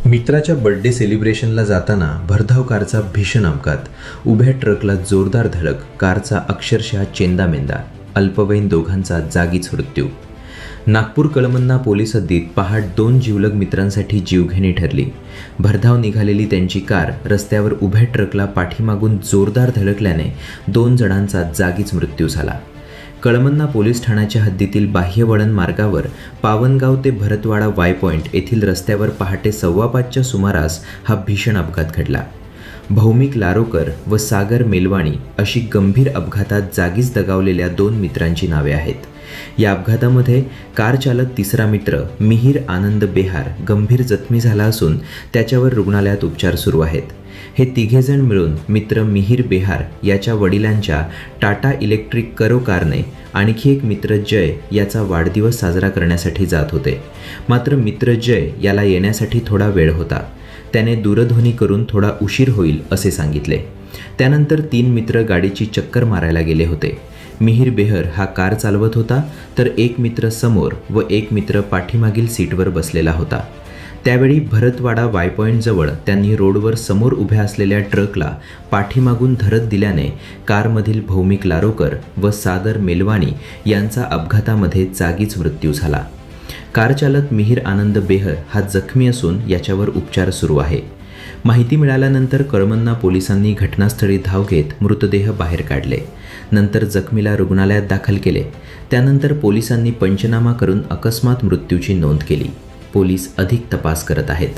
मित्राच्या बर्थडे सेलिब्रेशनला जाताना भरधाव कारचा भीषण अपघात. उभ्या ट्रकला जोरदार धडक, कारचा अक्षरशः चेंदामेंदा. अल्पवयीन दोघांचा जागीच मृत्यू. नागपूर कळमना पोलीस हद्दीत पहाट 2 जिवलग मित्रांसाठी जीवघेणी ठरली. भरधाव निघालेली त्यांची कार रस्त्यावर उभ्या ट्रकला पाठीमागून जोरदार धडकल्याने 2 जणांचा जागीच मृत्यू झाला. कळमना पोलीस ठाण्याच्या हद्दीतील बाह्य वळण मार्गावर पावनगाव ते भरतवाडा वाय पॉईंट येथील रस्त्यावर पहाटे 5:15च्या सुमारास हा भीषण अपघात घडला. भौमिक लारोकर व सागर मेलवाणी अशी गंभीर अपघातात जागीच दगावलेल्या 2 मित्रांची नावे आहेत. या अपघातामध्ये कार चालक तिसरा मित्र मिहीर आनंद बेहार गंभीर जखमी झाला असून त्याच्यावर रुग्णालयात उपचार सुरू आहेत. हे तिघेजण मिळून मित्र मिहीर बेहार याच्या वडिलांच्या टाटा इलेक्ट्रिक करो कारने आणखी एक मित्र जय याचा वाढदिवस साजरा करण्यासाठी जात होते. मात्र मित्र जय याला येण्यासाठी थोडा वेळ होता. त्याने दूरध्वनी करून थोडा उशीर होईल असे सांगितले. त्यानंतर 3 मित्र गाडीची चक्कर मारायला गेले होते. मिहीर बेहर हा कार चालवत होता, तर एक मित्र समोर व एक मित्र पाठीमागील सीटवर बसलेला होता. त्यावेळी भरतवाडा वाय पॉईंटजवळ त्यांनी रोडवर समोर उभ्या असलेल्या ट्रकला पाठीमागून धडक दिल्याने कारमधील भौमिक लारोकर व सागर मेलवाणी यांचा अपघातामध्ये जागीच मृत्यू झाला. कार चालक मिहीर आनंद बेहर हा जखमी असून याच्यावर उपचार सुरू आहे. माहिती मिळाल्यानंतर कळमना पोलिसांनी घटनास्थळी धाव घेत मृतदेह बाहेर काढले. नंतर जखमीला रुग्णालयात दाखल केले. त्यानंतर पोलिसांनी पंचनामा करून अकस्मात मृत्यूची नोंद केली. पोलीस अधिक तपास करत आहेत.